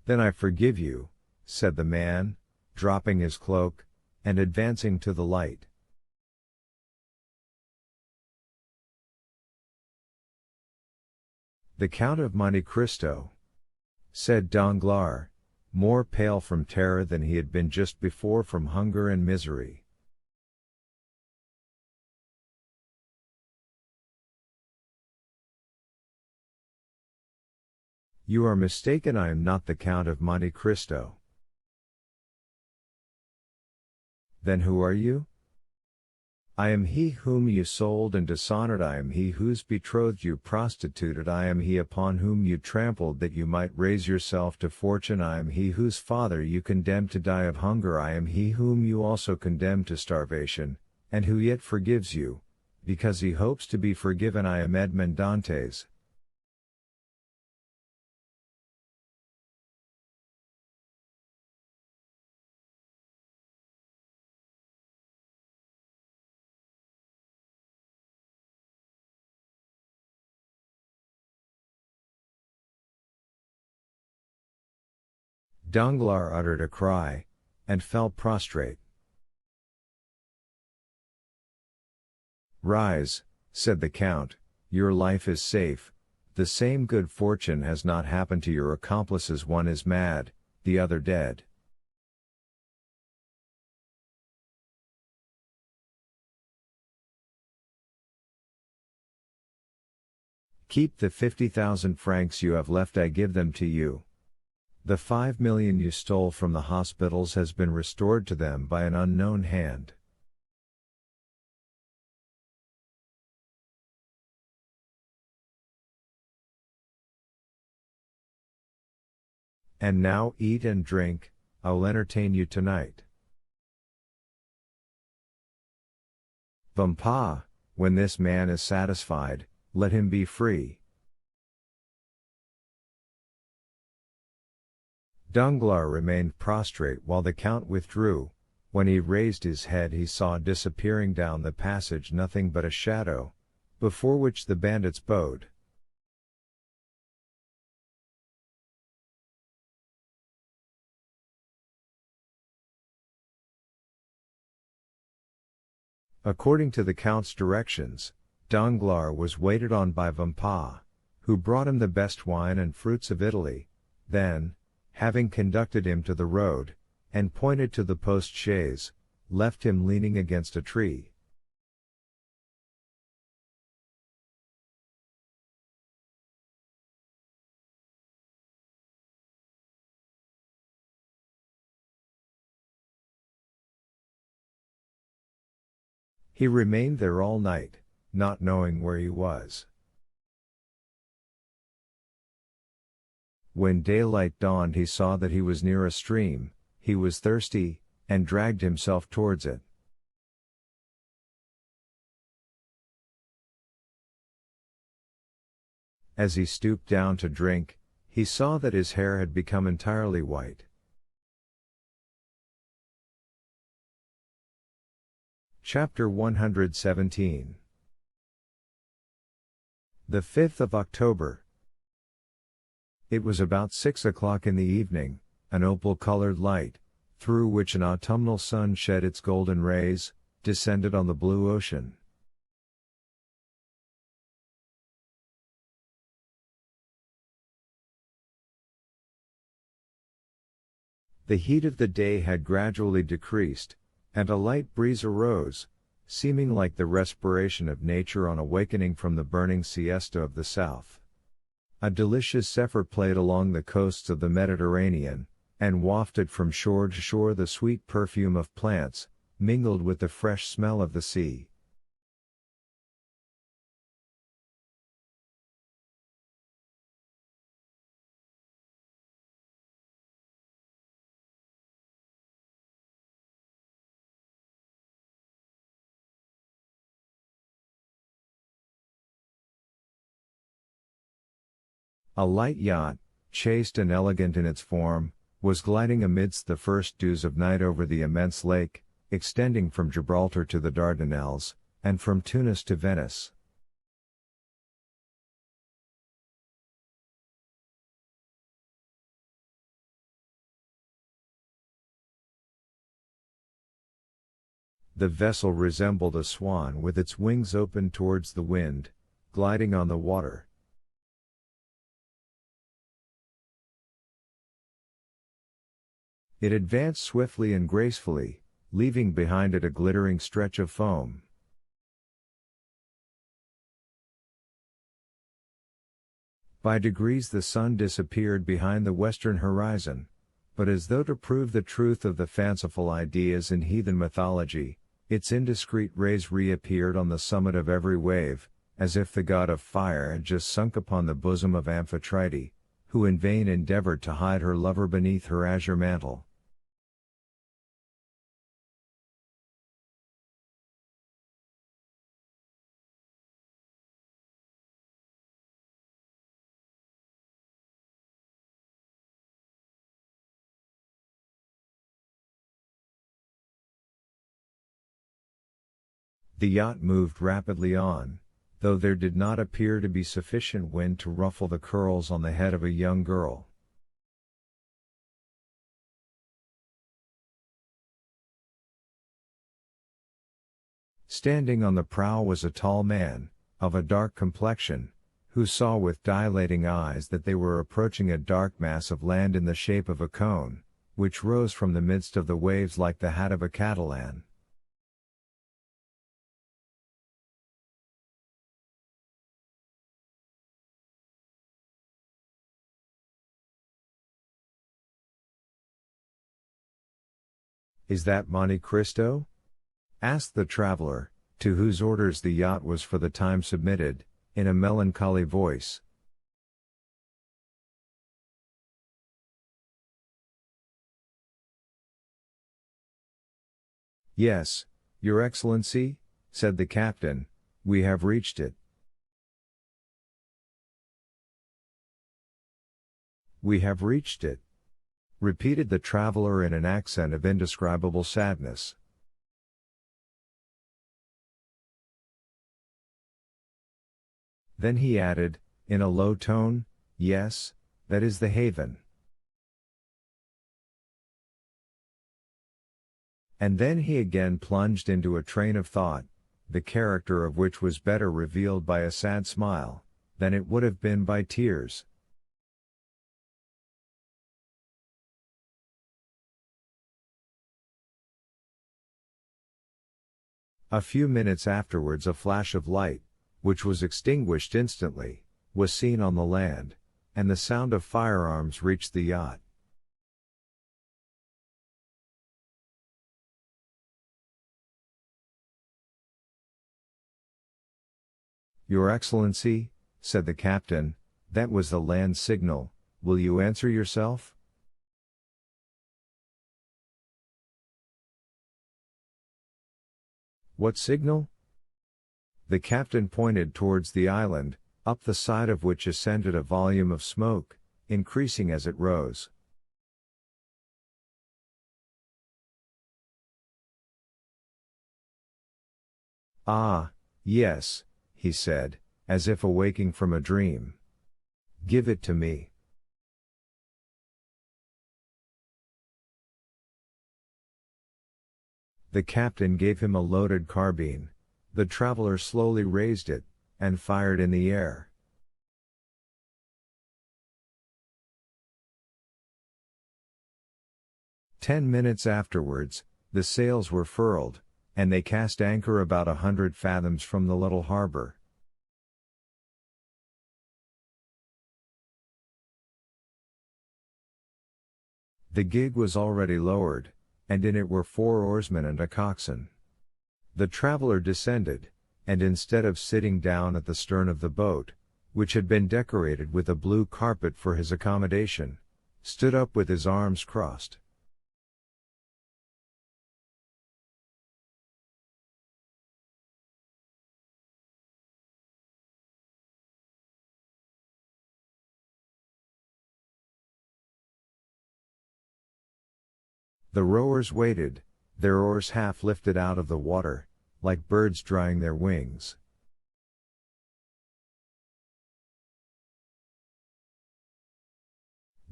Then I forgive you, said the man, dropping his cloak, and advancing to the light. The Count of Monte Cristo, said Danglars, more pale from terror than he had been just before from hunger and misery. You are mistaken, I am not the Count of Monte Cristo. Then who are you? I am he whom you sold and dishonored, I am he whose betrothed you prostituted, I am he upon whom you trampled that you might raise yourself to fortune, I am he whose father you condemned to die of hunger, I am he whom you also condemned to starvation, and who yet forgives you, because he hopes to be forgiven, I am Edmond Dantes. Danglars uttered a cry, and fell prostrate. Rise, said the Count, your life is safe, the same good fortune has not happened to your accomplices, one is mad, the other dead. Keep the 50,000 francs you have left, I give them to you. The 5 million you stole from the hospitals has been restored to them by an unknown hand. And now eat and drink, I'll entertain you tonight. Vampa, when this man is satisfied, let him be free. Danglars remained prostrate while the Count withdrew. When he raised his head he saw disappearing down the passage nothing but a shadow, before which the bandits bowed. According to the Count's directions, Danglars was waited on by Vampa, who brought him the best wine and fruits of Italy. Then, having conducted him to the road, and pointed to the post-chaise, left him leaning against a tree. He remained there all night, not knowing where he was. When daylight dawned he saw that he was near a stream, he was thirsty, and dragged himself towards it. As he stooped down to drink, he saw that his hair had become entirely white. Chapter 117. The 5th of October. It was about 6 o'clock in the evening, an opal-colored light, through which an autumnal sun shed its golden rays, descended on the blue ocean. The heat of the day had gradually decreased, and a light breeze arose, seeming like the respiration of nature on awakening from the burning siesta of the south. A delicious zephyr played along the coasts of the Mediterranean, and wafted from shore to shore the sweet perfume of plants, mingled with the fresh smell of the sea. A light yacht, chaste and elegant in its form, was gliding amidst the first dews of night over the immense lake, extending from Gibraltar to the Dardanelles, and from Tunis to Venice. The vessel resembled a swan with its wings open towards the wind, gliding on the water. It advanced swiftly and gracefully, leaving behind it a glittering stretch of foam. By degrees the sun disappeared behind the western horizon, but as though to prove the truth of the fanciful ideas in heathen mythology, its indiscreet rays reappeared on the summit of every wave, as if the god of fire had just sunk upon the bosom of Amphitrite, who in vain endeavored to hide her lover beneath her azure mantle. The yacht moved rapidly on, though there did not appear to be sufficient wind to ruffle the curls on the head of a young girl. Standing on the prow was a tall man, of a dark complexion, who saw with dilating eyes that they were approaching a dark mass of land in the shape of a cone, which rose from the midst of the waves like the hat of a Catalan. "Is that Monte Cristo?" asked the traveler, to whose orders the yacht was for the time submitted, in a melancholy voice. "Yes, Your Excellency," said the captain, "we have reached it." "We have reached it," repeated the traveler in an accent of indescribable sadness. Then he added, in a low tone, "Yes, that is the haven." And then he again plunged into a train of thought, the character of which was better revealed by a sad smile, than it would have been by tears. A few minutes afterwards a flash of light, which was extinguished instantly, was seen on the land, and the sound of firearms reached the yacht. "Your Excellency," said the captain, "that was the land signal, will you answer yourself?" "What signal?" The captain pointed towards the island, up the side of which ascended a volume of smoke, increasing as it rose. "Ah, yes," he said, as if awaking from a dream. "Give it to me." The captain gave him a loaded carbine. The traveler slowly raised it, and fired in the air. "10 minutes afterwards, the sails were furled, and they cast anchor about 100 fathoms from the little harbor. The gig was already lowered, and in it were 4 oarsmen and a coxswain. The traveler descended, and instead of sitting down at the stern of the boat, which had been decorated with a blue carpet for his accommodation, stood up with his arms crossed. The rowers waited, their oars half lifted out of the water, like birds drying their wings.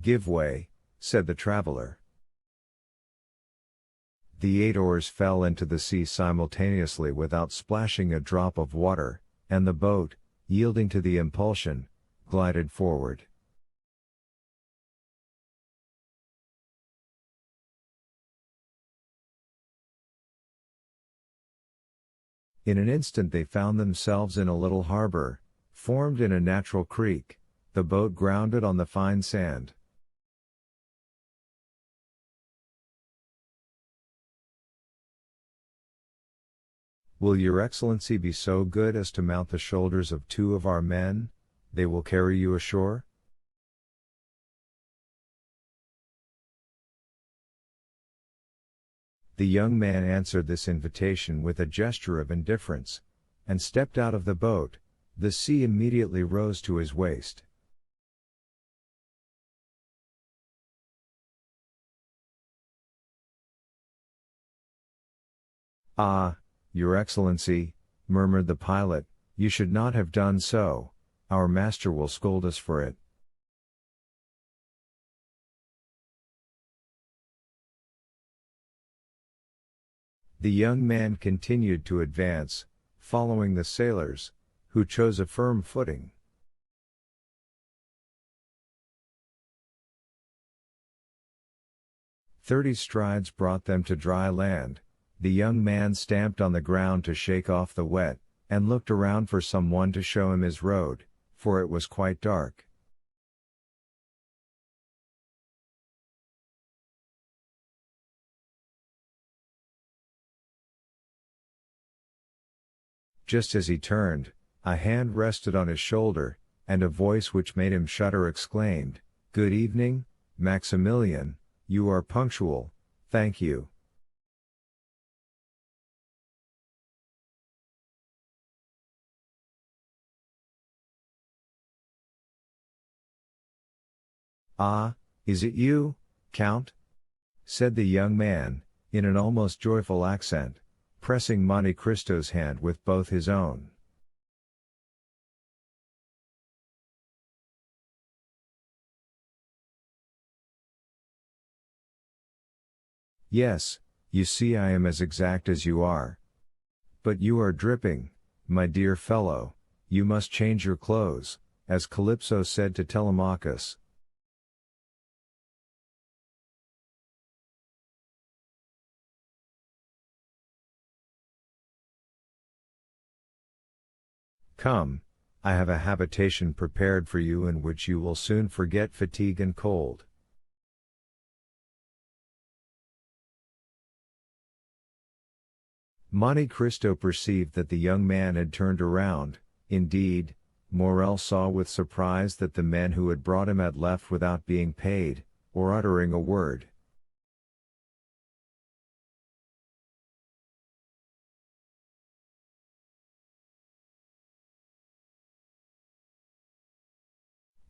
"Give way," said the traveler. The 8 oars fell into the sea simultaneously without splashing a drop of water, and the boat, yielding to the impulsion, glided forward. In an instant they found themselves in a little harbor, formed in a natural creek, the boat grounded on the fine sand. "Will your Excellency be so good as to mount the shoulders of 2 of our men? They will carry you ashore?" The young man answered this invitation with a gesture of indifference, and stepped out of the boat. The sea immediately rose to his waist. "Ah, Your Excellency," murmured the pilot, "you should not have done so, our master will scold us for it." The young man continued to advance, following the sailors, who chose a firm footing. "30 strides brought them to dry land. The young man stamped on the ground to shake off the wet, and looked around for someone to show him his road, for it was quite dark. Just as he turned, a hand rested on his shoulder, and a voice which made him shudder exclaimed, "Good evening, Maximilian, you are punctual, thank you." "Ah, is it you, Count?" said the young man, in an almost joyful accent, pressing Monte Cristo's hand with both his own. "Yes, you see I am as exact as you are. But you are dripping, my dear fellow, you must change your clothes," as Calypso said to Telemachus. "Come, I have a habitation prepared for you in which you will soon forget fatigue and cold." Monte Cristo perceived that the young man had turned around. Indeed, Morel saw with surprise that the men who had brought him had left without being paid, or uttering a word.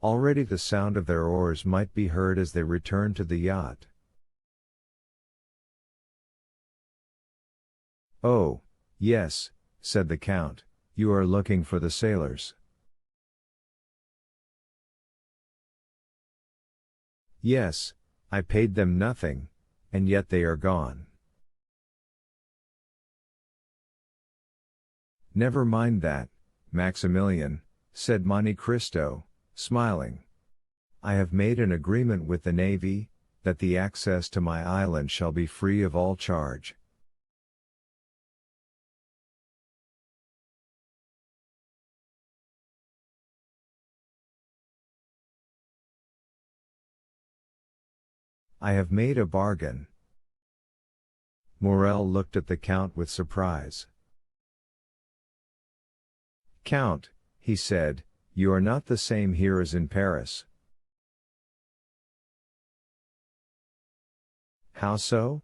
Already the sound of their oars might be heard as they returned to the yacht. "Oh, yes," said the Count, "you are looking for the sailors." "Yes, I paid them nothing, and yet they are gone." "Never mind that, Maximilian," said Monte Cristo, smiling. "I have made an agreement with the Navy, that the access to my island shall be free of all charge." "I have made a bargain." Morel looked at the Count with surprise. "Count," he said, "you are not the same here as in Paris." "How so?"